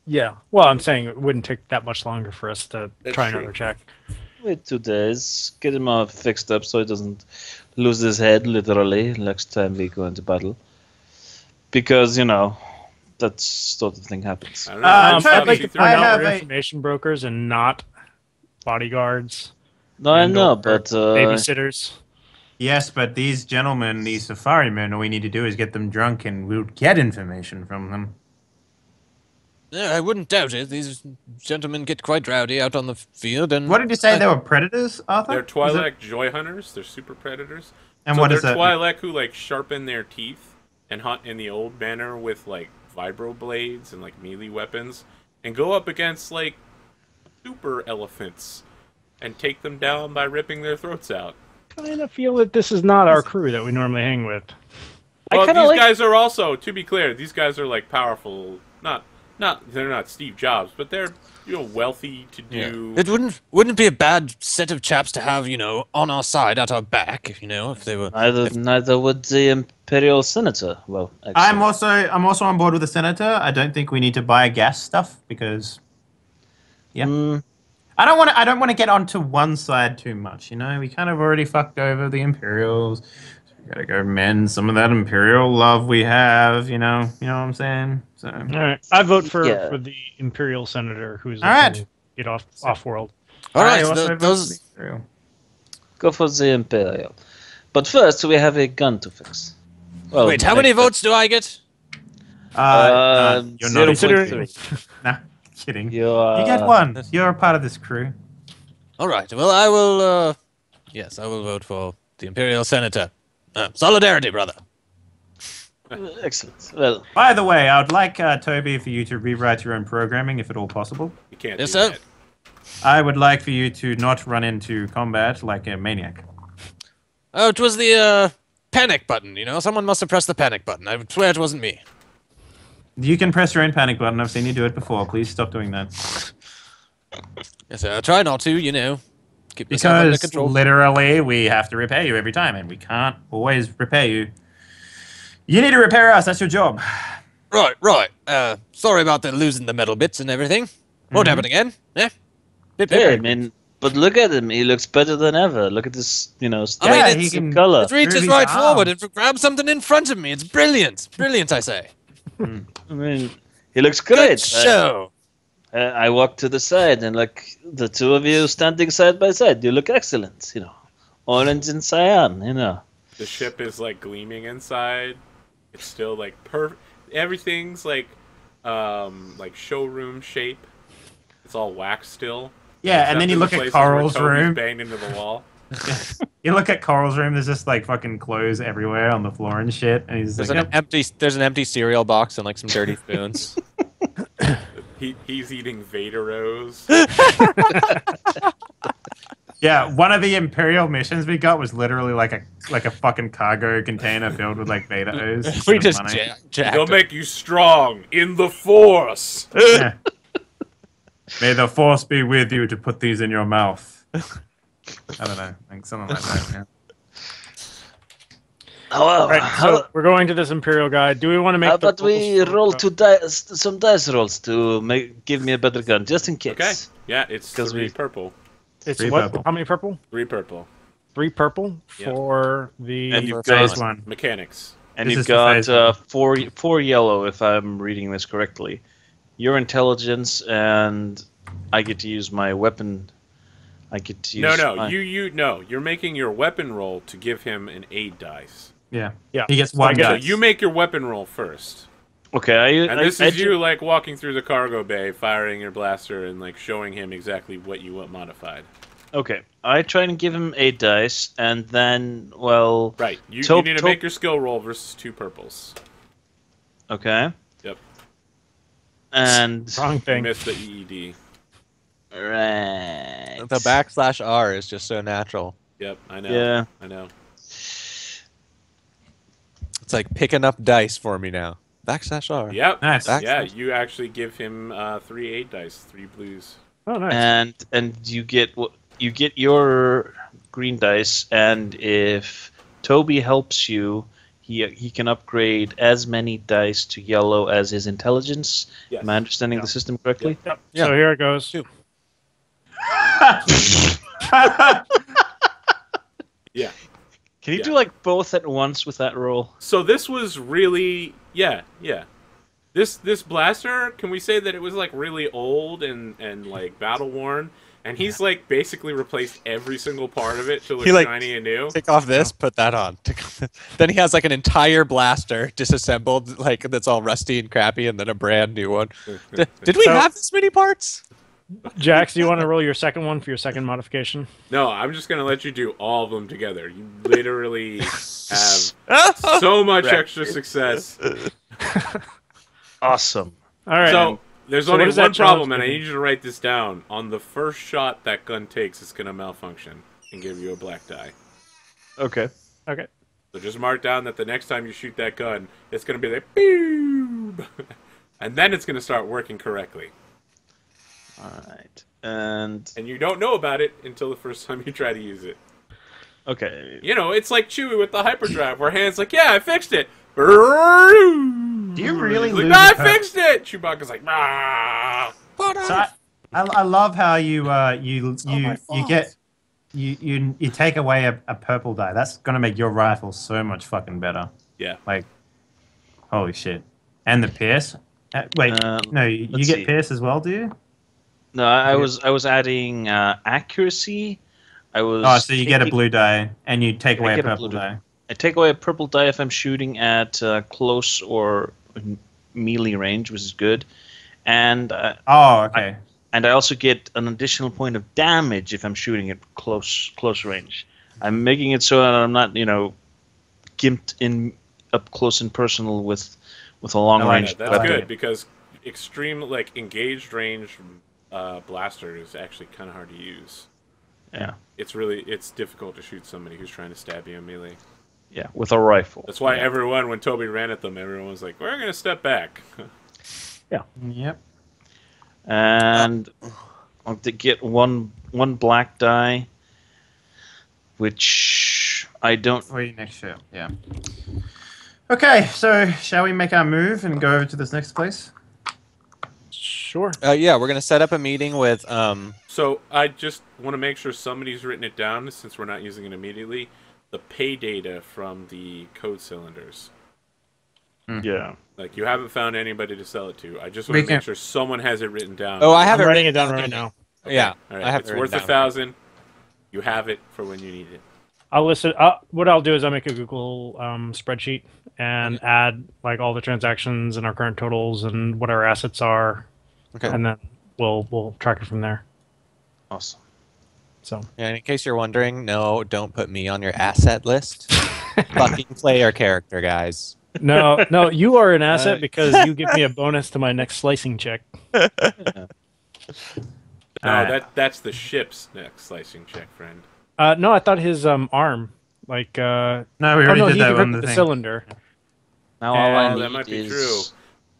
Yeah. Well, I'm saying it wouldn't take that much longer for us to That's try true. another check. Wait 2 days. Get him all fixed up so he doesn't lose his head, literally, next time we go into battle. Because, that sort of thing happens. I don't know. I just I'd thought like to she point threw out have we're a- information brokers and not bodyguards No, I and know, or but babysitters. Yes, but these gentlemen, these safari men, all we need to do is get them drunk and we'll get information from them. I wouldn't doubt it. These gentlemen get quite rowdy out on the field, and What did you say? They were predators, Arthur? They're Is it- Twi'lek joy hunters. They're super predators. And So what they're is that? Twi'lek who like sharpen their teeth and hunt in the old manner with like vibro blades and like melee weapons, and go up against like super elephants and take them down by ripping their throats out. I kind of feel that this is not our crew that we normally hang with. Well, kinda these like- guys are also, to be clear, these guys are like powerful. They're not Steve Jobs, but they're wealthy to do. it wouldn't be a bad set of chaps to have, on our side, at our back, if they were. neither would the Imperial Senator. Well, I'm actually. also on board with the senator. I don't think we need to buy gas stuff because, yeah, I don't want to get onto one side too much. We kind of already fucked over the Imperials. So we gotta go mend some of that Imperial love we have. You know what I'm saying? So All right, I vote for Yeah. the Imperial Senator, who's All right. looking to get off world. All right, I also vote for those. the Imperial. Go for the Imperial. But first, we have a gun to fix. Well, Wait, how many votes do I get? You're not 0.3. Nah, kidding. You You get one. You're a part of this crew. All right. Well, I will. Yes, I will vote for the Imperial Senator. Solidarity, brother. Excellent. Well, By the way, I would like Toby for you to rewrite your own programming, if at all possible. You can't Yes, do sir. that. I would like for you to not run into combat like a maniac. Oh, it was the panic button. Someone must have pressed the panic button. I swear it wasn't me. You can press your own panic button. I've seen you do it before. Please stop doing that. Yes, sir. I try not to. Keep myself under Because control. literally, we have to repair you every time, and we can't always repair you. You need to repair us. That's your job. Right. Sorry about the losing the metal bits and everything. Won't happen again. Yeah. hey, I mean, but look at him. He looks better than ever. Look at this, Yeah, he stats can- of color. It reaches Ruby's right arm. forward and grabs something in front of me. It's brilliant. Brilliant, I say. I mean, he looks Good great. show. I walk to the side and the two of you standing side by side. You look excellent. Orange and cyan. The ship is like gleaming inside. It's still like perfect. Everything's like showroom shape. It's all wax still. Yeah, and then you look at Coral's room. Banged into the wall. You look at Coral's room. There's just like fucking clothes everywhere on the floor and shit. And he's There's like, an empty cereal box and like some dirty spoons. He's eating Vaderos. yeah. One of the Imperial missions we got was literally like a fucking cargo container filled with like Beta O's. we just money. jacked. They'll make you strong in the Force. Yeah. May the force be with you to put these in your mouth. I don't know, like something like that. Yeah. However, All right, so we're going to this Imperial guy. Do we want to make? how the about we rules for- roll some dice rolls to give me a better gun, just in case. Okay. Yeah, it's 'Cause 3 we- purple. It's Three what? purple. How many purple? 3 purple. 3 purple Yeah. for the. And you've Phase got one. Mechanics. and This you've is for got phase one. four yellow, if I'm reading this correctly. Your intelligence, and I get to use my weapon. I get to use. No, my- you're making your weapon roll to give him an aid dice. Yeah. Yeah. He gets one Okay. So dice. you make your weapon roll first. Okay, And this is you like walking through the cargo bay, firing your blaster, and like showing him exactly what you want modified. Okay, I try and give him 8 dice, and then, well... Right. You Taupe- need to taupe- make your skill roll versus 2 purples. Okay. Yep. And... Wrong You thing. missed the EED. Right. The /R is just so natural. Yep, I know. Yeah. I know. It's like picking up dice for me now. /R. Yep. Nice. Yeah, you actually give him 3 8 dice, 3 blues. Oh, nice. And you get your green dice, and if Toby helps you, he can upgrade as many dice to yellow as his intelligence. Yes. Am I understanding the system correctly? Yep. Yeah. So here it goes. Two. Yeah. Can you Yeah. do like both at once with that roll? So this was really, yeah. This blaster, can we say that it was like really old and like battle worn? And he's like basically replaced every single part of it to look He, like, shiny and new. Take off this, put that on. Then he has like an entire blaster disassembled, like that's all rusty and crappy, and then a brand new one. Did we So- have this many parts? Jax, do you want to roll your second one for your second modification? No, I'm just gonna let you do all of them together. You literally have so much extra success. Awesome. All right. So there's So only what does that one problem, challenge and I give you? need you to write this down. On the first shot that gun takes, it's gonna malfunction and give you a black die. Okay. Okay. So just mark down that the next time you shoot that gun, it's gonna be like boom, and then it's gonna start working correctly. All right. And And you don't know about it until the first time you try to use it. okay. You know, it's like Chewie with the hyperdrive, where Han's like, "Yeah, I fixed it." Do you really like, lose "No, I her- fixed it." Chewbacca's like, "Ah." So I love how you my you fault. get you take away a purple die. That's gonna make your rifle so much fucking better. Yeah. Like, holy shit! And the pierce. Wait, no, you let's get see. pierce as well, do you? No, I was adding accuracy. I was. Oh, so you get a taking- blue die and you take away a get a purple blue die. die. I take away a purple die if I'm shooting at close or melee range, which is good, and Oh, okay. I also get an additional point of damage if I'm shooting at close range. I'm making it so that I'm not, gimped in up close and personal with a long I like range. it. That's weapon. good because extreme, like engaged range blaster is actually kind of hard to use. Yeah, It's difficult to shoot somebody who's trying to stab you in melee. yeah, with a rifle. That's why Yeah. everyone, when Toby ran at them, everyone was like, "We're gonna step back." Yep. And I'll get one black die, which I don't. For your next show. Yeah. Okay, so shall we make our move and go over to this next place? Sure. Yeah, we're gonna set up a meeting with So I just want to make sure somebody's written it down, since we're not using it immediately. The pay data from the code cylinders. Yeah. Like, you haven't found anybody to sell it to. I just We want to can- make sure someone has it written down. Oh, I have I'm it writing it written down right now. Yeah, All right. I have It's it worth written down. 1,000. You have it for when you need it. I'll list it. What I'll do is I'll make a Google spreadsheet and add like all the transactions and our current totals and what our assets are, Okay. and then we'll track it from there. Awesome. So Yeah, and in case you're wondering, no, don't put me on your asset list. Fucking play our character, guys. no, you are an asset because you give me a bonus to my next slicing check. No, Alright. that's the ship's next slicing check, friend. No, I thought his arm, like No, we already oh no, did he that could on rip the the thing. cylinder. Now all I Oh, need that might be is true.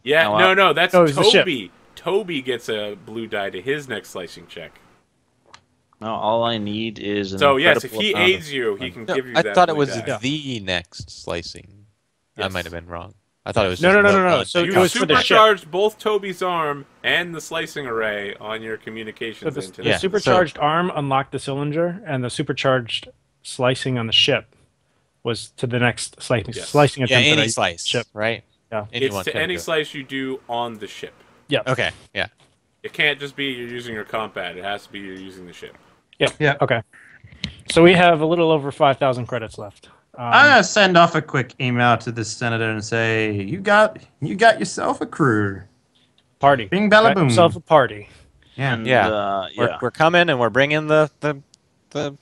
Yeah, No, no, that's No, it's the ship. Toby. Toby gets a blue die to his next slicing check. now all I need is an So yes, if incredible he amount of- aids you, he can No, give you I that thought it blue was die. the next slicing. I Yes. might have been wrong. I thought it was No, just no, the no. one So that it You was comes- for the ship. supercharged both Toby's arm and the slicing array on your So communications the internet. Yeah, supercharged arm unlocked the cylinder, and the supercharged slicing on the ship was to the next slicing Yes. slicing Yeah, attempt. that any I slice, ship. right? Yeah. Anyone It's to can any do it. slice you do on the ship. Yeah. Okay, yeah. It can't just be you're using your combat. It has to be you're using the ship. Yeah. Okay. So we have a little over 5,000 credits left. I'm gonna send off a quick email to the senator and say, "You got yourself a crew." Party. Bing balla Got boom. yourself a party. Yeah, And, Yeah. yeah. We're coming and we're bringing the I don't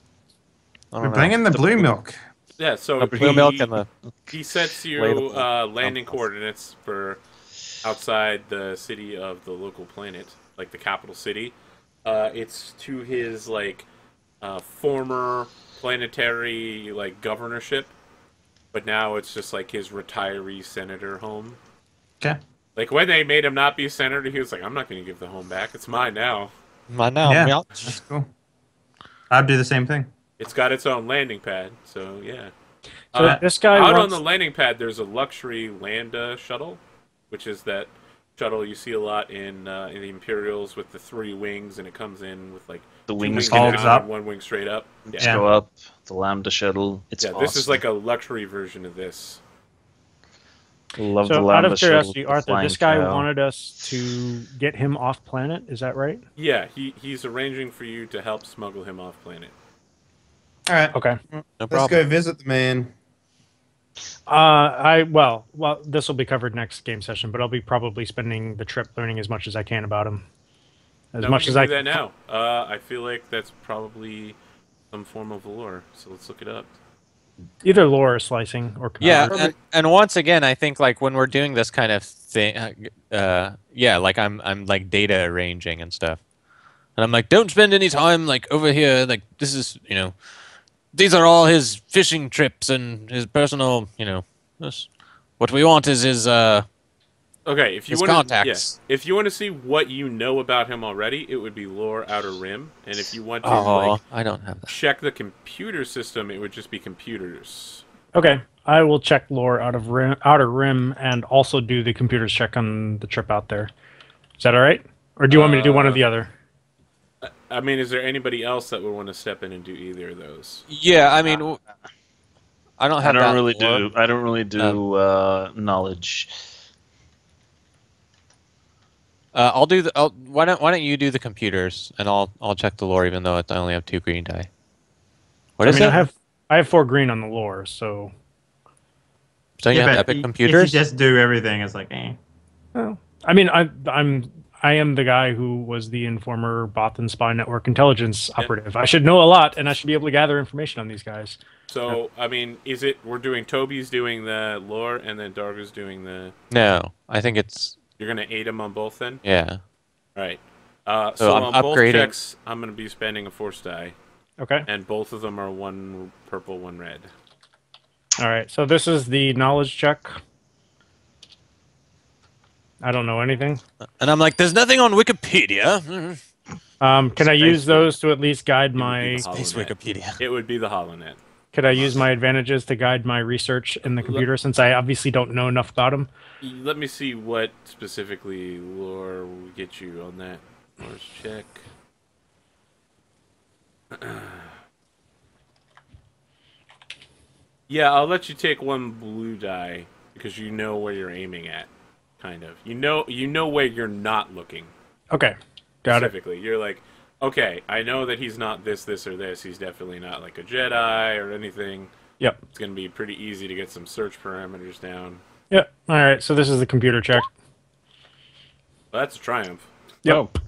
we're know. bringing the blue milk. Yeah, so The blue milk and the he sets you Relatable. landing coordinates for outside the city of the local planet, like the capital city. It's to his former planetary governorship, but now it's just like his retiree senator home. Okay. Like when they made him not be a senator, he was like, "I'm not going to give the home back. It's mine now." I know. Yeah. Yeah. That's cool. I'd do the same thing. It's got its own landing pad, so yeah. So this guy out wants... on the landing pad, there's a luxury land shuttle, which is that shuttle you see a lot in the Imperials with the 3 wings, and it comes in with like The 2 wings wings go down folds up. and 1 wing straight up. Just Yeah, go up. The Lambda shuttle. It's yeah. awesome. This is like a luxury version of this. Love the So out Lambda of curiosity, shuttle. the Arthur, flying this guy cow. wanted us to get him off planet. Is that right? Yeah, he's arranging for you to help smuggle him off planet. All right. Okay. No Let's problem. go visit the man. Well, this will be covered next game session, but I'll be probably spending the trip learning as much as I can about him. As No, much we as can I do that now. I feel like that's probably some form of lore, so let's look it up. Either lore or slicing or Yeah, computer. and once again, I think like when we're doing this kind of thing, yeah, like I'm like data arranging and stuff, and I'm like, don't spend any time like over here. Like this is, these are all his fishing trips and his personal, what we want is his Okay, if you his want contacts. if you want to see what you know about him already, it would be lore Outer Rim, and if you want to Oh, I don't have that. check the computer system, it would just be computers. Okay, I will check lore outer rim and also do the computers check on the trip out there. Is that all right? Or do you want me to do one or the other? I mean, is there anybody else that would want to step in and do either of those? Yeah, I mean, I don't have. I don't that really lore. do. I don't really do knowledge. I'll do the. Why don't you do the computers and I'll check the lore, even though I only have 2 green die. What is it? I have 4 green on the lore, so So you have but epic if computers? you just do everything, it's like, I mean I am the guy who was the informer Bothan spy network intelligence operative. I should know a lot and I should be able to gather information on these guys. So, I mean, Toby's doing the lore, and then Darga's doing the... No, I think it's You're going to aid him on both then? yeah. Right. So So I'm on both upgrading- checks, I'm going to be spending a force die, Okay. and both of them are 1 purple, 1 red. All right. So this is the knowledge check. I don't know anything. And I'm like, there's nothing on Wikipedia. Can I use those to at least guide my? Space HoloNet. Wikipedia. It would be the HoloNet. Could I use my advantages to guide my research in the computer since I obviously don't know enough about them? Let me see what specifically lore will get you on that. Let's check. Yeah, I'll let you take 1 blue die because you know where you're aiming at, kind of. You know where you're not looking. Okay. Got it. Specifically, you're like, okay, I know that he's not this, or this. He's definitely not like a Jedi or anything. Yep. It's gonna be pretty easy to get some search parameters down. Yep. All right. So this is the computer check. Well, that's a triumph. Yep.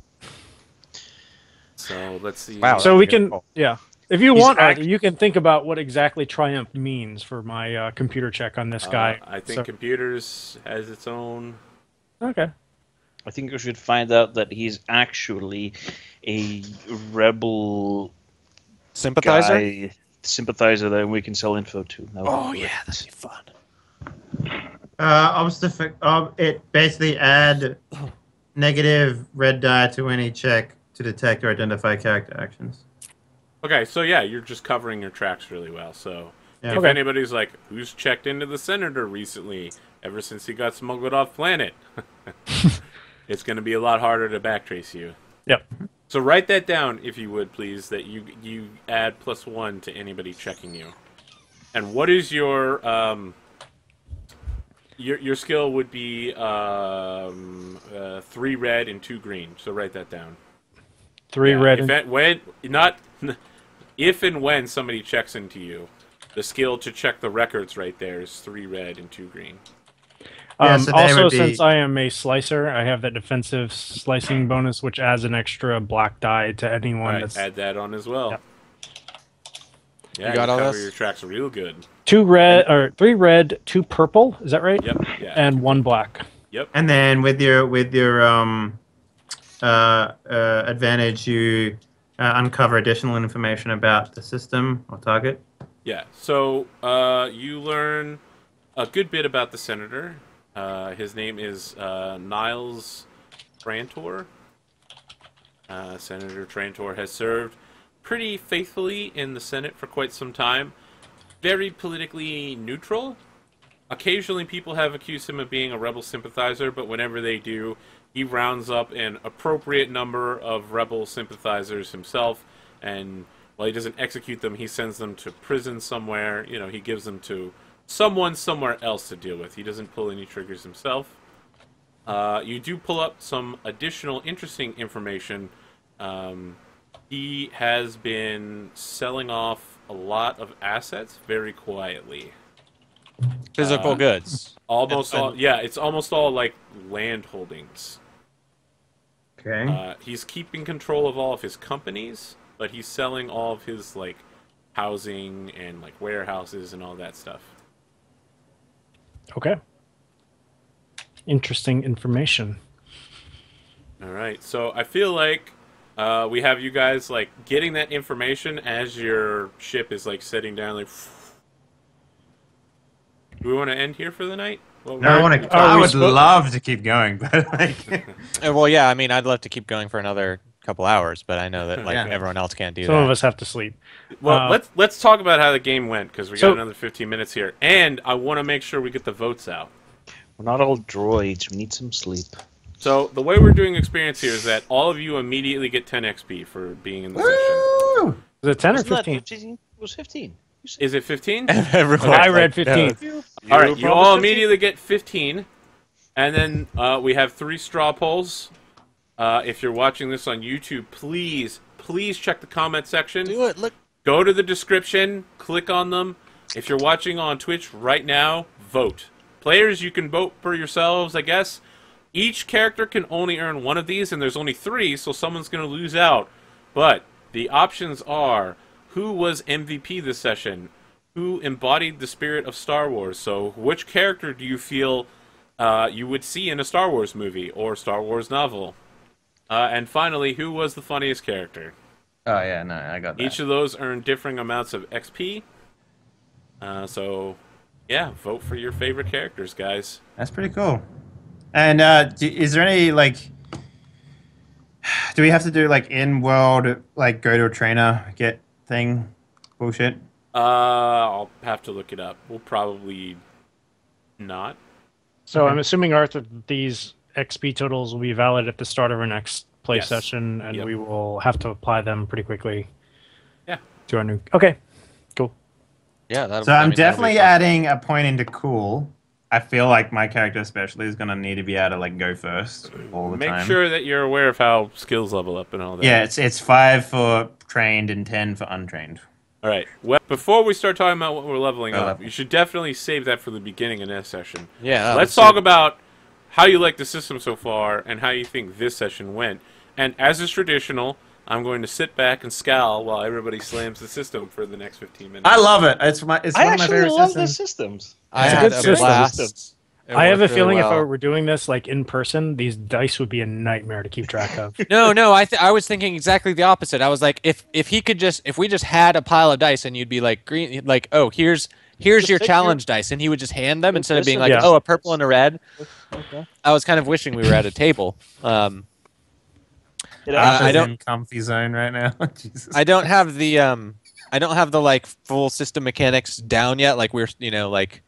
So let's see. Wow. So we can, yeah. If you He's want, act- Arthur, you can think about what exactly triumph means for my computer check on this guy. I think So- computers has its own. Okay. I think we should find out that he's actually a rebel Sympathizer? guy, sympathizer that we can sell info to. That would Oh be yeah, great. that'd be fun. it basically add negative red die to any check to detect or identify character actions. Okay, so yeah, you're just covering your tracks really well. So Yeah. if Okay. anybody's like, who's checked into the senator recently, ever since he got smuggled off planet, it's going to be a lot harder to backtrace you. Yep. So write that down, if you would, please, that you add +1 to anybody checking you. And what is your skill would be 3 red and 2 green. So write that down. 3 Yeah, red. If and when somebody checks into you, the skill to check the records right there is 3 red and 2 green. Yeah, so they Also, would be- since I am a slicer, I have that defensive slicing bonus, which adds an extra black die to anyone All right, that's add that on as well. Yep. Yeah, You got all cover this? your tracks real good. 2 red or 3 red, 2 purple. Is that right? Yep. Yeah. And 1 black. Yep. And then with your advantage, you uncover additional information about the system or target. Yeah. So you learn a good bit about the senator. His name is Niles Trantor. Senator Trantor has served pretty faithfully in the Senate for quite some time. very politically neutral. Occasionally people have accused him of being a rebel sympathizer, but whenever they do, he rounds up an appropriate number of rebel sympathizers himself, and while he doesn't execute them, he sends them to prison somewhere. You know, he gives them to someone somewhere else to deal with. He doesn't pull any triggers himself. You do pull up some additional interesting information. He has been selling off a lot of assets very quietly. Physical goods. Almost all, yeah, it's almost all like land holdings. Okay. He's keeping control of all of his companies, but he's selling all of his like housing and like warehouses and all that stuff. Okay. Interesting information. All right, so I feel like we have you guys like getting that information as your ship is like setting down. Like, do we want to end here for the night? Well, No, I would love to keep going, but like, Well, yeah, I mean, I'd love to keep going for another couple hours, but I know that like Yeah. everyone else can't do Some that. of us have to sleep. Well, let's talk about how the game went because we got So- another 15 minutes here, and I want to make sure we get the votes out. We're not all droids. We need some sleep. So the way we're doing experience here is that all of you immediately get 10 XP for being in the session. woo! Is it 10 or Wasn't that 15? 15? It was 15. You said- Is it 15? Everyone- I read like, 15. All right, you all 15? immediately get 15, and then we have 3 straw polls. If you're watching this on YouTube, please check the comment section. Do it. Look. Go to the description, click on them. If you're watching on Twitch right now, vote. Players, you can vote for yourselves, I guess. Each character can only earn one of these, and there's only 3, so someone's going to lose out. But the options are, who was MVP this session? Who embodied the spirit of Star Wars? So which character do you feel you would see in a Star Wars movie or Star Wars novel? And finally, who was the funniest character? Oh yeah, no, I got that. Each of those earn differing amounts of XP. So, yeah, vote for your favorite characters, guys. That's pretty cool. And is there any like? Do we have to do like in-world, like go to a trainer, get thing, bullshit? I'll have to look it up. We'll probably not. So I'm assuming, Arthur, that these XP totals will be valid at the start of our next play Yes. session, and Yep. we will have to apply them pretty quickly. Yeah. To our new. Okay. Cool. Yeah. That'll, So I I'm mean, that'll be definitely fun. adding a point into cool. I feel like my character especially is gonna need to be able to like go first all the Make time. sure that you're aware of how skills level up and all that. Yeah, it's 5 for trained and 10 for untrained. All right. Well, before we start talking about what we're leveling Oh, up, level. you should definitely save that for the beginning of this session. Yeah. Let's talk about how you like the system so far and how you think this session went. And as is traditional, I'm going to sit back and scowl while everybody slams the system for the next 15 minutes. I love it. It's I one of my actually favorite love systems. the systems. I It's a had good a system. blast. It I have a worked really feeling if I well. were doing this like in person, these dice would be a nightmare to keep track of. No, I was thinking exactly the opposite. I was like, if we just had a pile of dice and you'd be like green, like, oh, here's your take challenge dice, and he would just hand them instead of being like, Yeah. oh, a purple and a red. Okay. I was kind of wishing we were at a table. It I actually, don't- in comfy zone right now. Jesus. I don't have the like full system mechanics down yet. Like we're like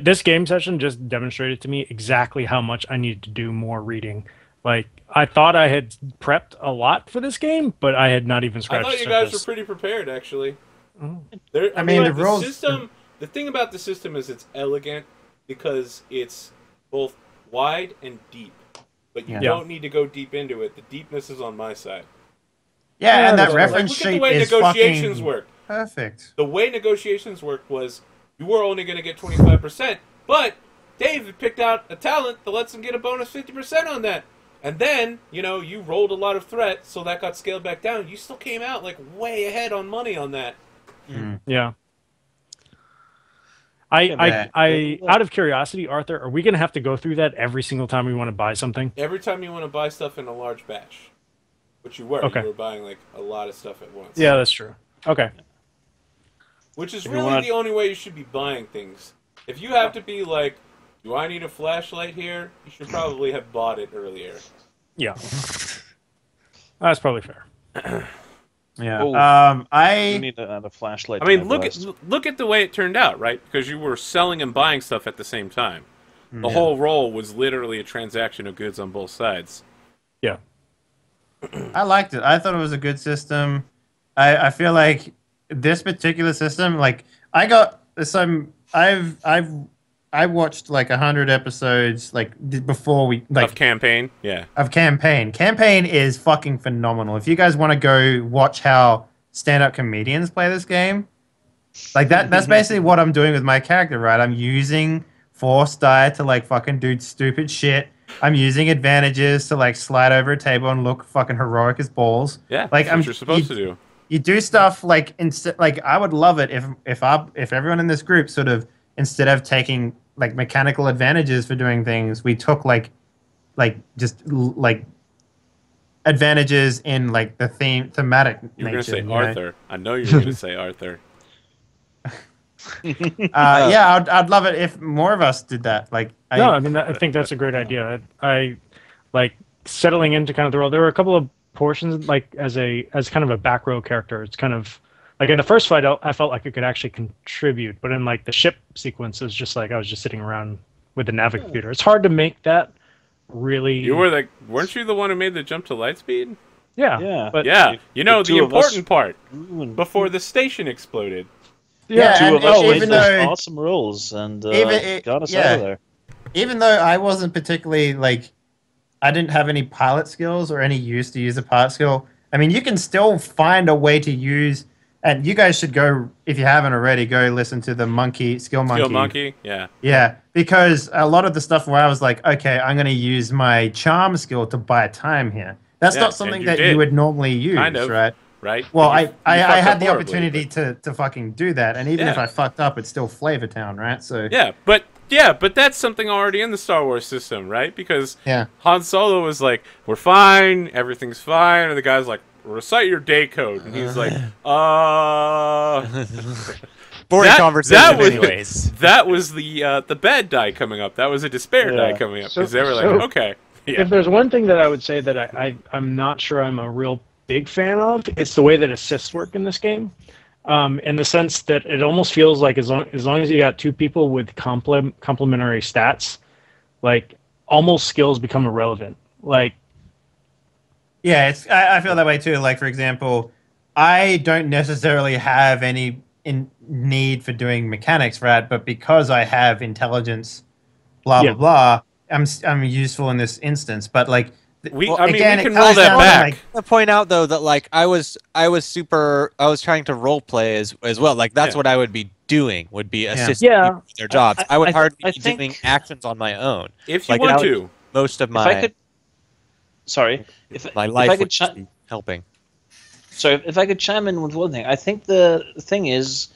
This game session just demonstrated to me exactly how much I needed to do more reading. Like, I thought I had prepped a lot for this game, but I had not even I scratched thought the you guys were surface. pretty preprepared, actually. Oh. I mean, mean, the rules- system. The thing about the system is it's elegant because it's both wide and deep, but you Yeah. don't need to go deep into it. The deepness is on my side. Yeah, and that that's reference Like, look at sheet the way is negotiations fucking work. perfect. The way negotiations worked was you were only going to get 25%, but David picked out a talent that lets him get a bonus 50% on that. And then, you rolled a lot of threat, so that got scaled back down. You still came out like way ahead on money on that. Yeah. Yeah, I out of curiosity, Arthur, are we going to have to go through that every single time we want to buy something? Every time you want to buy stuff in a large batch, which you were, Okay. you were buying like a lot of stuff at once. Yeah, that's true. Okay. Which is If you really wanna- the only way you should be buying things. If you have to be like, do I need a flashlight here? You should probably have bought it earlier. Yeah. That's probably fair. Yeah. Oh. You I need to add a flashlight. I to mean, my look at blast. the way it turned out, right? Because you were selling and buying stuff at the same time. The Yeah. whole role was literally a transaction of goods on both sides. Yeah. I liked it. I thought it was a good system. I feel like this particular system, like I got some. I watched like 100 episodes like before we like Of campaign, yeah. of campaign. Campaign is fucking phenomenal. If you guys want to go watch how stand-up comedians play this game, like that's basically what I'm doing with my character, right? I'm using force die to like fucking do stupid shit. I'm using advantages to like slide over a table and look fucking heroic as balls. Yeah, like that's what you're supposed to do. You do stuff like instead. Like I would love it if everyone in this group sort of instead of taking like mechanical advantages for doing things, we took like advantages in like the thematic You were nature. going to say you know? Arthur. I know you were going to say Arthur. Yeah, I'd love it if more of us did that. Like, No, I mean, I think that's a great idea. I like settling into kind of the role. There were a couple of portions, like as kind of a back row character. It's kind of like in the first fight, I felt like it could actually contribute, but in like the ship sequence, it was just like I was just sitting around with the navigator. It's hard to make that really. You were like, weren't you the one who made the jump to lightspeed? Yeah, Yeah. but Yeah, you know, the the two of us important part ruined- before the station exploded. Yeah, two and of us even made though- those awesome rolls and got us yeah. out of there. even though I wasn't particularly like, I didn't have any pilot skills or any use to use a pilot skill. I mean, you can still find a way to use. And you guys should go, if you haven't already, go listen to the Skill Monkey. Yeah. Yeah, because a lot of the stuff where I was like, okay, I'm going to use my charm skill to buy time here. That's Yeah, not and something you that did. you would normally use, Kind of. right? Right? Well, You I fucked had up the horribly, opportunity to fucking do that, and even if Yeah. I fucked up, it's still Flavor Town, right? So but that's something already in the Star Wars system, right? Because yeah, Han Solo was like, "We're fine, everything's fine," and the guy's like, "Recite your day code," and he's like, Boring That- conversation, that was- anyways. That was the bad die coming up. That was a despair die Yeah. coming up So- because they were like, so- "Okay, yeah, if there's one thing that I would say that I'm not sure I'm a real big fan of, it's the way that assists work in this game. In the sense that it almost feels like as long as you got two people with complementary stats, like almost skills become irrelevant. Like yeah, I feel that way too. Like for example, I don't necessarily have any need for doing mechanics, right? But because I have intelligence, blah Yeah. blah blah, I'm useful in this instance. But like, we well, I mean again, we it can roll comes that down to, back." like, I want to point out though that like I was trying to role play as well. Like that's Yeah. what I would be doing, would be assisting Yeah. people with their jobs. I would I hardly be think- doing actions on my own. If you Like, want that to, Most of If I my could, sorry, if my if life I could would chi- just be helping. So if I could chime in with one thing, I think the thing is,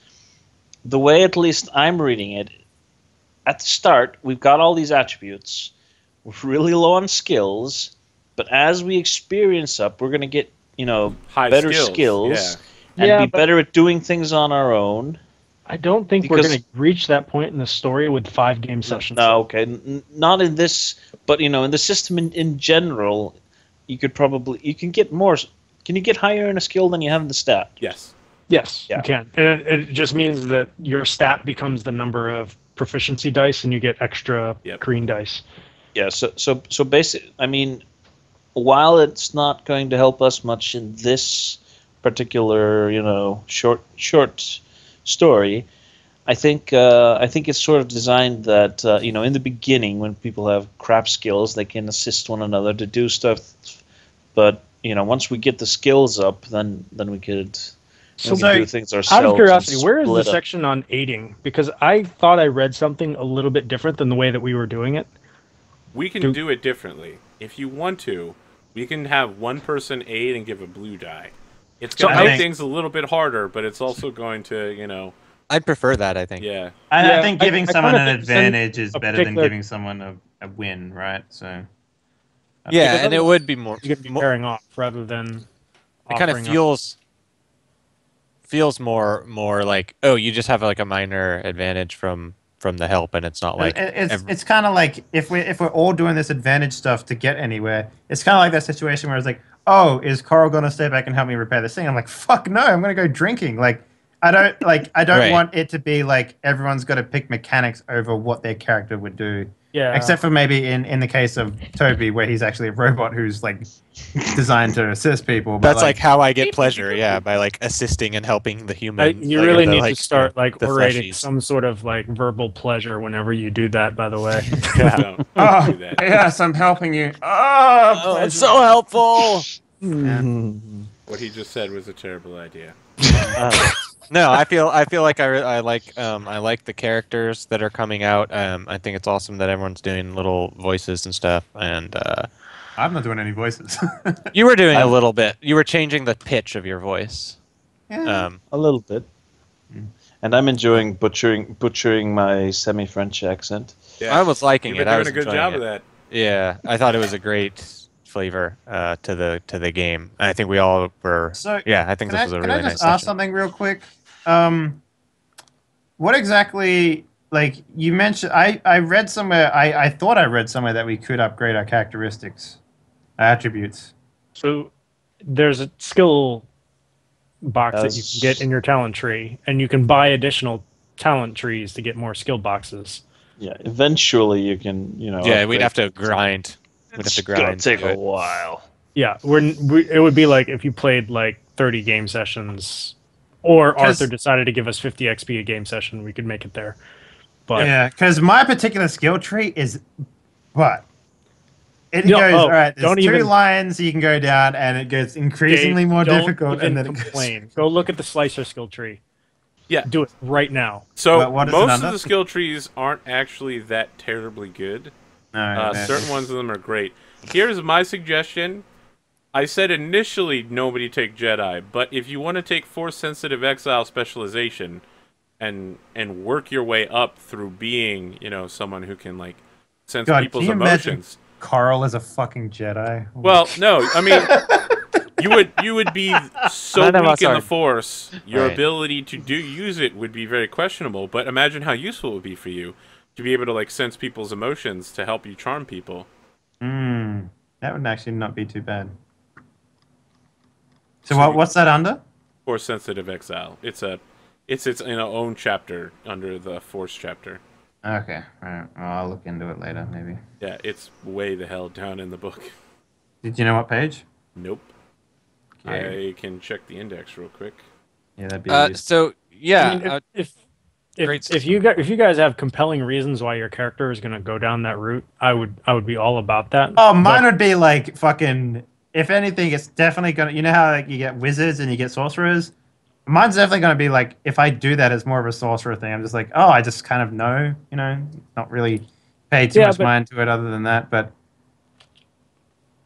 the way at least I'm reading it, at the start, we've got all these attributes, we're really low on skills, but as we experience up, we're going to get, high better skills. skills and Yeah, be but- better at doing things on our own. I don't think we're Because- going to reach that point in the story with 5 game sessions. No, okay, not in this, but in the system in general, you can get more. Can you get higher in a skill than you have in the stat? Yes. Yes, Yeah. you can. And it just means that your stat becomes the number of proficiency dice, and you get extra Yep. green dice. Yeah, so basic. I mean, while it's not going to help us much in this particular, short story, I think it's sort of designed that in the beginning when people have crap skills, they can assist one another to do stuff. But once we get the skills up, then we could. So, we can do things ourselves. out of and curiosity, where is the split up. section on aiding? Because I thought I read something a little bit different than the way that we were doing it. We can do it differently. If you want to, we can have one person aid and give a blue die. It's So going I to make think- things a little bit harder, but it's also going to, I'd prefer that. I think. yeah. I Yeah, think I- giving I someone kinda an think send advantage is a better than particular- giving someone a win, right? So Yeah, Because and it would be more. You're going to be more- pairing off rather than. it kind of offering up. feels more like, oh, you just have like a minor advantage from from the help, and it's not like It's kind of like if we're all doing this advantage stuff to get anywhere, it's kind of like that situation where it's like, oh, is Coral gonna stay back and help me repair this thing? I'm like, fuck no, I'm gonna go drinking. Like, I don't Right. want it to be like everyone's got to pick mechanics over what their character would do. Yeah. Except for maybe in the case of Toby, where he's actually a robot who's like designed to assist people. But that's like how I get pleasure, yeah, by like assisting and helping the human. You like, really the, need like, to start like the orating fleshies. some sort of like verbal pleasure whenever you do that. By the way, Don't Oh, do that. yes, I'm helping you. Oh, Oh, it's so helpful. What he just said was a terrible idea. No, I feel like I like the characters that are coming out. I think it's awesome that everyone's doing little voices and stuff. And I'm not doing any voices. you were doing a little bit. You were changing the pitch of your voice. Yeah. A little bit. And I'm enjoying butchering my semi-French accent. Yeah. I was liking You've it. been I was doing a good enjoying job it. of that. Yeah, I thought it was a great flavor to the game. I think we all were. So, Yeah, I think this was a Can really I nice just ask session. something real quick? What exactly, like, you mentioned, I read somewhere, I thought I read somewhere that we could upgrade our characteristics, attributes. so there's a skill box that you That's- can get in your talent tree, and you can buy additional talent trees to get more skill boxes. Yeah, eventually you can, Yeah, we'd have to grind. We'd have to grind. take to do a it. while. Yeah, it would be like if you played like 30 game sessions, or 'Cause- Arthur decided to give us 50 XP a game session, we could make it there. But Yeah, because my particular skill tree is, what? It No, goes, oh, all right, there's don't two even- lines you can go down, and it gets increasingly more don't difficult, even and then it complain. Go look at the slicer skill tree. Yeah. Do it right now. So What is it most under? of the skill trees aren't actually that terribly good. Certain ones of them are great. Here's my suggestion. I said initially nobody take Jedi, but if you want to take Force-sensitive exile specialization and work your way up through being, someone who can like sense God, people's can you imagine emotions. Carl is a fucking Jedi. Well, no, I mean you would be so None of weak us in are. the Force, your Right. ability to use it would be very questionable. But imagine how useful it would be for you to be able to like sense people's emotions to help you charm people. That would actually not be too bad. So what's that under? Force sensitive exile. It's its own chapter under the Force chapter. Okay, all right. Well, I'll look into it later, maybe. Yeah, it's way the hell down in the book. Did you know what page? Nope. Okay. I can check the index real quick. Yeah, that'd be. So yeah, I mean, great if you guys have compelling reasons why your character is going to go down that route, I would be all about that. Oh, mine But- would be like fucking. If anything, it's definitely gonna. You know how like you get wizards and you get sorcerers. Mine's definitely gonna be like if I do that, it's more of a sorcerer thing. I'm just like, oh, I just kind of know, not really pay too Yeah, much but- mind to it other than that. But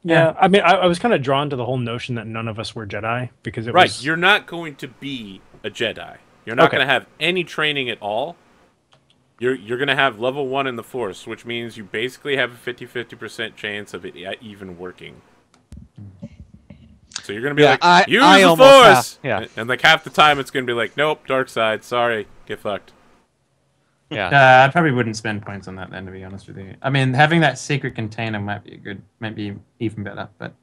Yeah, I mean, I was kind of drawn to the whole notion that none of us were Jedi because it Right, was you're not going to be a Jedi. You're not Okay. going to have any training at all. You're going to have level 1 in the Force, which means you basically have a 50% chance of it even working. So you're going to be Yeah, like, use I the almost Force! have- yeah. And like half the time it's going to be like, nope, dark side, sorry, get fucked. yeah. I probably wouldn't spend points on that then, to be honest with you. I mean, having that secret container might be even better. But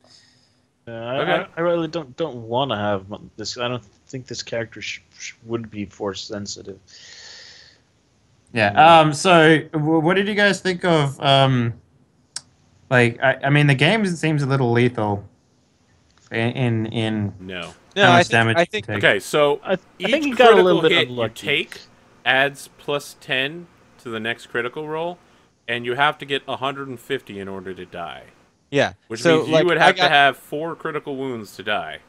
Okay. I really don't want to have this. I don't think this character would be Force sensitive. yeah. So what did you guys think of? Like, I mean, the game seems a little lethal. In No. No, how I much think, damage I you think take. Okay, so I each think you got a critical little bit hit you unlucky. take adds plus 10 to the next critical roll, and you have to get 150 in order to die. yeah. Which so means like, you would I have got- to have 4 critical wounds to die.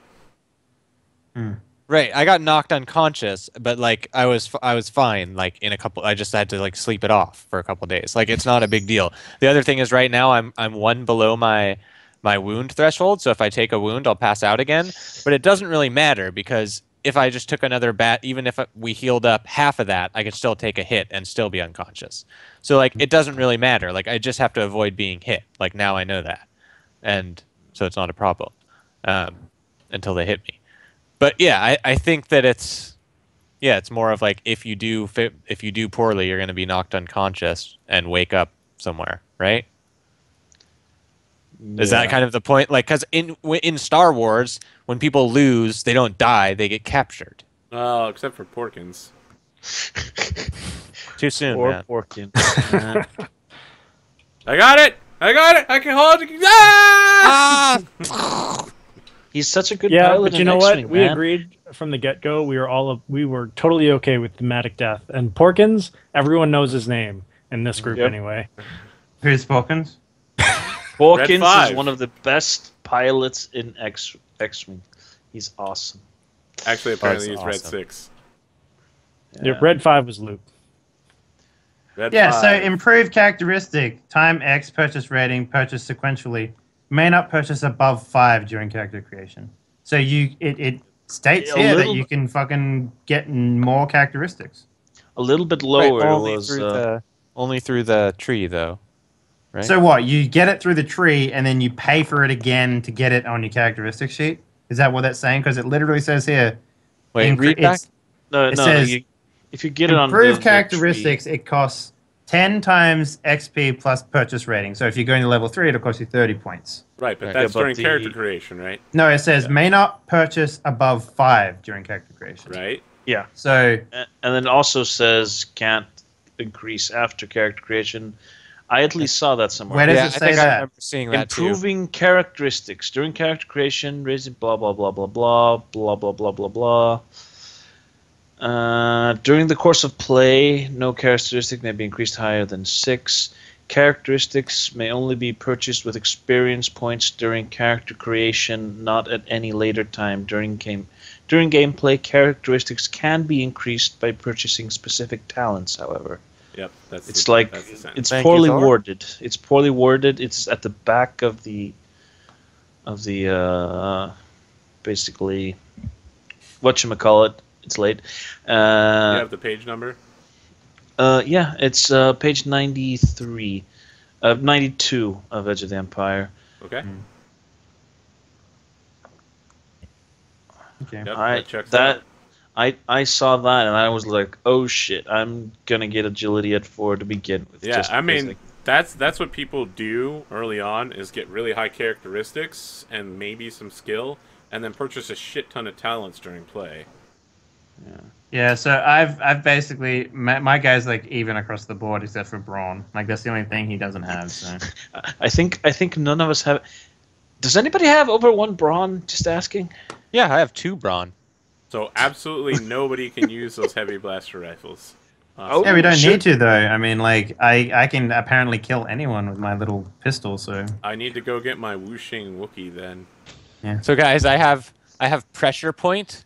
Right, I got knocked unconscious, but like I was fine. Like in a couple, I just had to like sleep it off for a couple days. Like it's not a big deal. The other thing is right now I'm one below my wound threshold. So if I take a wound, I'll pass out again. But it doesn't really matter because if I just took another bat, even if we healed up half of that, I could still take a hit and still be unconscious. So like it doesn't really matter. Like I just have to avoid being hit. Like now I know that, and so it's not a problem until they hit me. But yeah, I think that it's Yeah, it's more of like if you do poorly, you're going to be knocked unconscious and wake up somewhere, right? Is that kind of the point? Like, because in Star Wars, when people lose, they don't die; they get captured. Oh, except for Porkins. Too soon, Or man. Porkin. I got it! I can hold it! Ah! He's such a good Yeah, pilot. but you in know what? X-Wing, We man. agreed from the get-go. We were totally okay with thematic death. And Porkins, everyone knows his name in this group Yep. anyway. Who's Falcons? Porkins is 5. one of the best pilots in X-Wing. He's awesome. Actually, apparently That's he's Red awesome. 6. Yeah, Red 5 was Luke. Red Yeah, 5. so improved characteristic. Time X, purchase rating, purchase sequentially. May not purchase above 5 during character creation. So it states A here that little- you can fucking get more characteristics. A little bit Right, lower only was through the tree, though. Right? So what? You get it through the tree, and then you pay for it again to get it on your characteristic sheet? Is that what that's saying? Because it literally says here. Wait, read back. no. It says If you get it on improved the characteristics, it costs 10 times XP plus purchase rating. So if you're going to level 3, it'll cost you 30 points. Right, but Right. that's Yeah, but during the- character creation, right? No, it says may not purchase above 5 during character creation. Right? Yeah, So and then it also says can't increase after character creation. I at least saw that somewhere. Where does Yeah, it I say think I that? remember seeing that too. Improving characteristics during character creation, raising blah blah blah blah blah blah blah blah blah blah. During the course of play, no characteristic may be increased higher than 6. Characteristics may only be purchased with experience points during character creation, not at any later time during game. During gameplay, characteristics can be increased by purchasing specific talents, however. Yep. That's It's the, like that's the sentence. it's Thank you, poorly Thor. worded. It's poorly worded. It's at the back of the basically whatchamacallit. It's late. You have the page number? Yeah, it's page 93, 92 of Edge of the Empire. Okay. okay. Yep, I that checks out. I saw that and I was like, oh shit, I'm gonna get agility at 4 to begin with. Yeah, just I because, mean, like, that's what people do early on is get really high characteristics and maybe some skill, and then purchase a shit ton of talents during play. Yeah, so I've basically my guy's like even across the board except for Braun. Like that's the only thing he doesn't have. So I think none of us have. Does anybody have over 1 brawn? Just asking. Yeah, I have 2 brawn. So absolutely nobody can use those heavy blaster rifles. Oh, yeah, we don't shit. need to though. I mean, like I can apparently kill anyone with my little pistol. So I need to go get my whooshing Wookiee then. So guys, I have pressure point.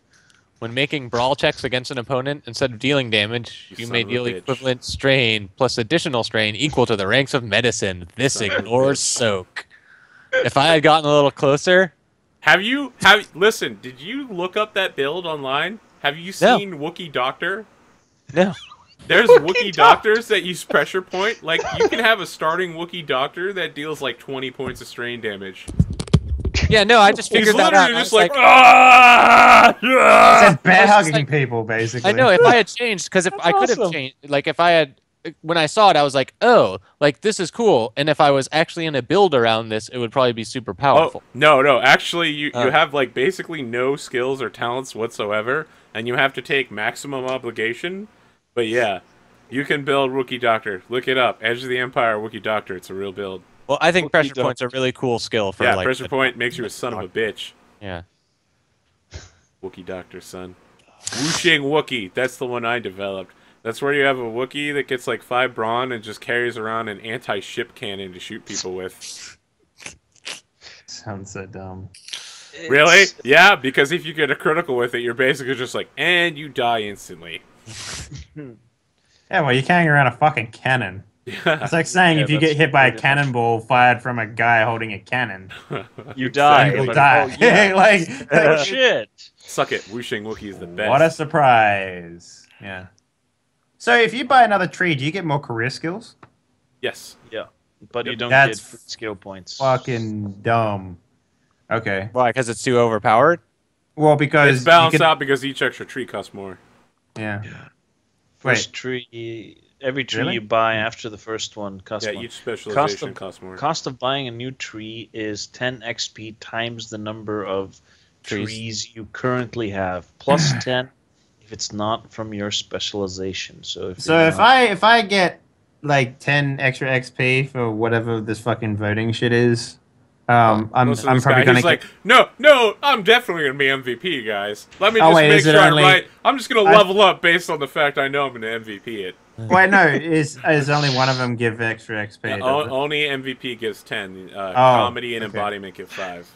When making brawl checks against an opponent, instead of dealing damage, You you son may of a deal bitch. equivalent strain plus additional strain equal to the ranks of medicine. This Son of a ignores bitch. soak. If I had gotten a little closer, Listen, did you look up that build online? Have you seen Wookiee Doctor? no. There's Wookiee Doctors that use pressure point. Like, you can have a starting Wookiee Doctor that deals like 20 points of strain damage. Yeah, no, I just He's figured that out. literally I just was like, "Ah! it's Ah!" just bear I was just hugging like- people basically. I know if I had changed, because if I could have awesome. changed, like if I had, when I saw it, I was like, oh, like this is cool. And if I was actually in a build around this, it would probably be super powerful. Oh, no. Actually, you Oh. have, like, basically no skills or talents whatsoever, and you have to take maximum obligation. But yeah, you can build Wookiee Doctor. Look it up. Edge of the Empire Wookiee Doctor. It's a real build. Well, I think Wookiee pressure Doctor. point's a really cool skill for Yeah, like. pressure point makes you a son of a bitch. Yeah. Wookiee Doctor, son. Whooshing Wookiee. That's the one I developed. That's where you have a Wookiee that gets like 5 brawn and just carries around an anti-ship cannon to shoot people with. Sounds so dumb. Really? Yeah, because if you get a critical with it, you're basically just like, and you die instantly. Yeah, well, you're carrying around a fucking cannon. Yeah. It's like saying Yeah, if you get that's hit by a pretty much- cannonball fired from a guy holding a cannon, You die. you will but- die. oh, yeah. like, Oh, shit. Suck it. Whooshing Wookiee is the best. what a surprise! Yeah. So if you buy another tree, do you get more career skills? Yes. Yeah, but you don't That's get skill points. Fucking dumb. Okay. Why? Because it's too overpowered. Well, because It's balanced you could, out because each extra tree costs more. Yeah. First tree, every tree Really? you buy after the first one costs Yeah, more. each specialization costs more. Cost of buying a new tree is 10 XP times the number of trees you currently have, plus 10 if it's not from your specialization. So if I get like 10 extra XP for whatever this fucking voting shit is, I'm Listen to this probably guy. gonna He's get. like, no, I'm definitely gonna be MVP, guys. Let me Oh, just wait, make is it sure I'm only- right. I'm just gonna level up based on the fact I know I'm gonna MVP it. Wait, no, is only one of them give extra XP? Yeah, does it? only MVP gives 10. Comedy and okay. embodiment give 5.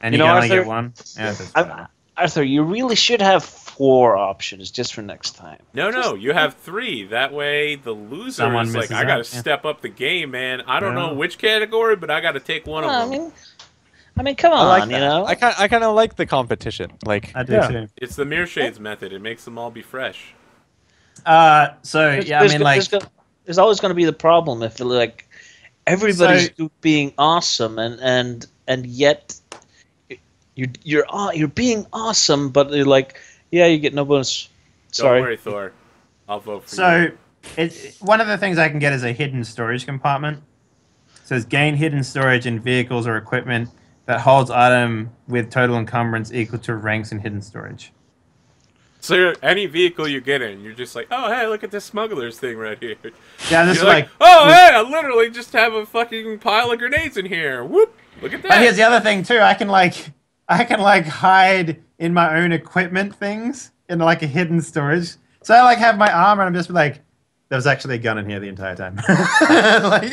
And You you know, can only Arthur- get one. Yeah, that's fair. Arthur, you really should have 4 options just for next time. No, you have 3. That way, the loser Someone is like, misses I gotta out, yeah. step up the game, man. I don't know Yeah. which category, but I gotta take one of them. I mean, come on, you know. I kind of like the competition. Like, I do Yeah. too. It's the Mirror Shades method. It makes them all be fresh. So yeah, I mean, like, there's always going to be the problem if like everybody's being awesome and yet you're being awesome, but they're like, yeah, you get no bonus. Sorry. Don't worry, Thor. I'll vote for you. So one of the things I can get is a hidden storage compartment. It says gain hidden storage in vehicles or equipment that holds item with total encumbrance equal to ranks in hidden storage. So any vehicle you get in, you're just like, oh, hey, look at this smuggler's thing right here. Yeah, this is You're like, oh, hey, I literally just have a fucking pile of grenades in here. Whoop! Look at that. But here's the other thing too. I can hide in my own equipment things in like a hidden storage. So I like have my armor and I'm just like, there was actually a gun in here the entire time. Like,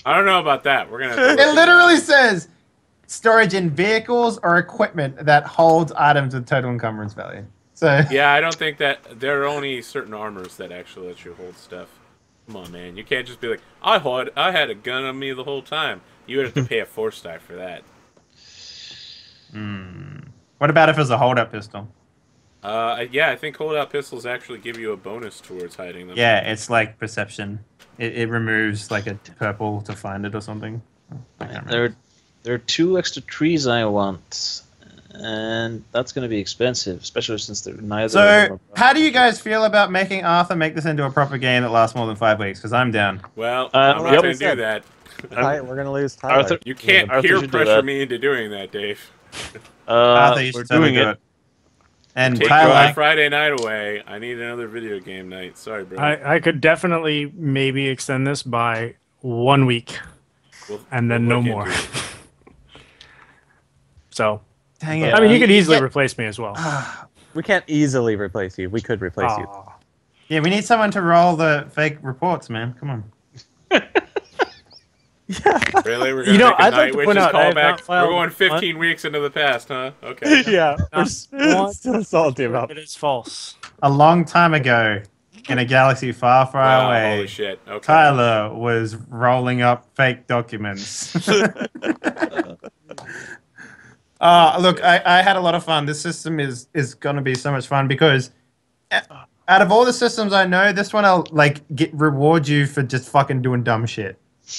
I don't know about that. We're gonna. it literally says storage in vehicles or equipment that holds items with total encumbrance value. So Yeah, I don't think that there are only certain armors that actually let you hold stuff. Come on, man. You can't just be like, I had a gun on me the whole time. You would have to pay a force die for that. what about if it was a hold-up pistol? Yeah, I think holdout pistols actually give you a bonus towards hiding them. Yeah, it's like perception. It removes like a purple to find it or something. I can't remember. There are 2 extra trees I want, and that's going to be expensive, especially since they're neither. of them So, are how do you guys feel about making Arthur make this into a proper game that lasts more than 5 weeks? Because I'm down. Well, I'm not yep. going to do that. we're gonna lose Tyler. Arthur, You can't Arthur peer should do pressure that. me into doing that, Dave. Arthur, you we're should totally doing do it. it. And Take my Tyler, Friday night away. I need another video game night. Sorry, bro. I could definitely maybe extend this by 1 week and then no look more. into it. So, dang it. I mean, you could easily Yeah. replace me as well. We can't easily replace you. We could replace you. Aw. Yeah, we need someone to roll the fake reports, man. Come on. Really? We're You going to know, make a I'd like night to witches point out I have callback? not filed We're going 15 one. weeks into the past, huh? Okay. Yeah, Not one still salty about It is false. A long time ago, in a galaxy far, far Wow, away, holy shit. Okay. Tyler was rolling up fake documents. Look, I had a lot of fun. This system is going to be so much fun because out of all the systems I know, this one I'll reward you for just fucking doing dumb shit.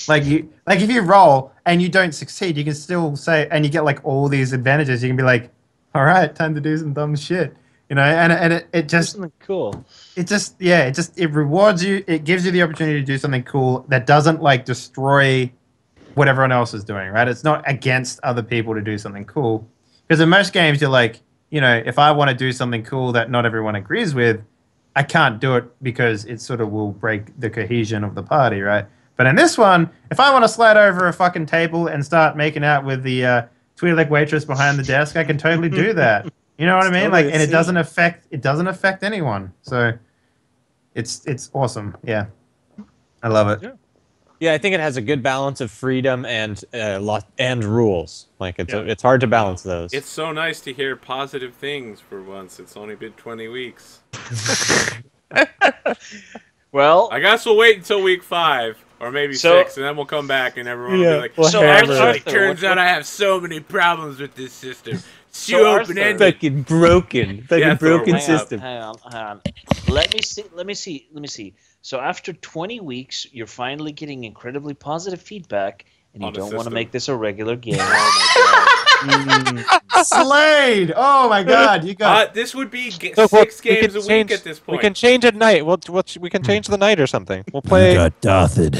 If you roll and you don't succeed, you can still say, and you get like all these advantages. You can be like, all right, time to do some dumb shit, you know. And it just Something cool. it rewards you. It gives you the opportunity to do something cool that doesn't like destroy what everyone else is doing, right? It's not against other people to do something cool. Because in most games, you're like, you know, if I want to do something cool that not everyone agrees with, I can't do it because it sort of will break the cohesion of the party, right? But in this one, if I want to slide over a fucking table and start making out with the Twi'lek waitress behind the desk, I can totally do that. You know what I mean? totally And a it doesn't affect anyone. So it's awesome. Yeah, I love it. Yeah, I think it has a good balance of freedom and rules. Like it's hard to balance those. It's so nice to hear positive things for once. It's only been 20 weeks. Well, I guess we'll wait until week 5 or maybe 6, and then we'll come back and everyone will be like, So actually, Arthur, turns out I have so many problems with this system. It's too Arthur- open-ended. fucking broken. Fucking Yeah, Thor, broken hang on. system. hang on. Let me see. So after 20 weeks, you're finally getting incredibly positive feedback, and you On the don't want to system. make this a regular game. Oh my Slade! Oh my god, you got This would be Look, 6 we games can a week change- at this We point. can change at night. We can change the night or something. We'll play. Darthid.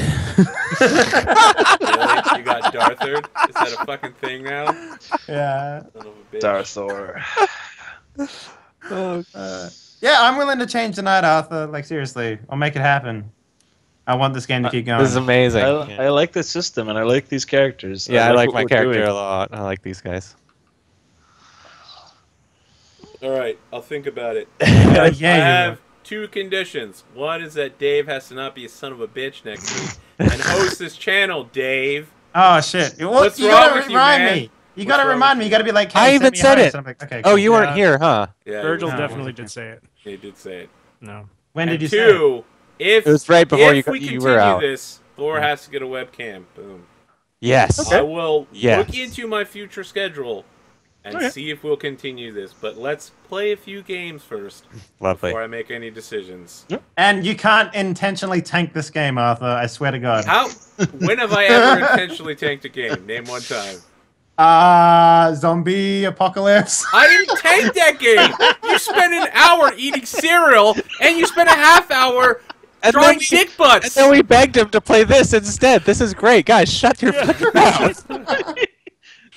Really? You got Darthard? Is that a fucking thing now? yeah. Son of a bitch. Darthor. Yeah, I'm willing to change the night, Arthur. Like seriously, I'll make it happen. I want this game to keep going. This is amazing. I like the system and I like these characters. Yeah, I like what my we're character doing. a lot. I like these guys. All right, I'll think about it. Yeah, I you have 2 conditions. One is that Dave has to not be a son of a bitch next week and host this channel, Dave. Oh shit! Well, What's you wrong gotta with you, remind man? me. You What's gotta wrong remind with me. You you? gotta be like, hey, I send even me said a it. host. I'm like, okay, Oh, cool. you weren't Yeah. here, huh? Yeah, Virgil you- definitely did say it. He did say it. No. When did And you say? 2, if It was right before if you we you continue were out. this, Thor has to get a webcam. Boom. Yes. I will Yes. look into my future schedule and see if we'll continue this. But let's play a few games first Lovely. before I make any decisions. And you can't intentionally tank this game, Arthur. I swear to God. How? When have I ever intentionally tanked a game? Name one time. Zombie apocalypse. I didn't tank that game. You spent an hour eating cereal, and you spent a half hour And drawing then we- dick butts. And then we begged him to play this instead. This is great, guys. Shut your fucking mouth.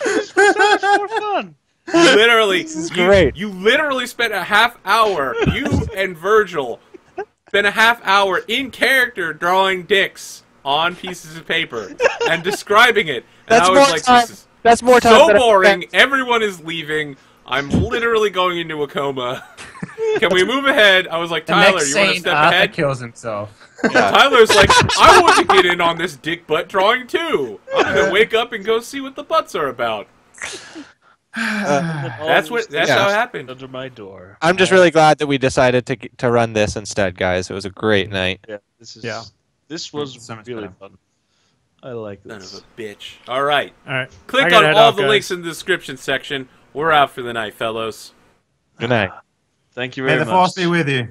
So much more fun. Literally, This is great. You literally spent a half hour. You and Virgil spent a half hour in character drawing dicks on pieces of paper and describing it. And That's I was more like, time. this is That's more time. so than I boring. spent- Everyone is leaving. I'm literally going into a coma. Can we move ahead? I was like, The Tyler, next you want to scene, step Arthur ahead? kills himself. Tyler's like, I want to get in on this dick butt drawing too. I'm gonna wake up and go see what the butts are about. That's how it happened. Under my door. I'm just really glad that we decided to run this instead, guys. It was a great night. Yeah, this is. Yeah. This was So much really better. fun. I like Son this. of a bitch. All right. All right. Click I on gotta head all off, the guys. links in the description section. We're out for the night, fellows. Good night. Thank you May very the much. force be with you.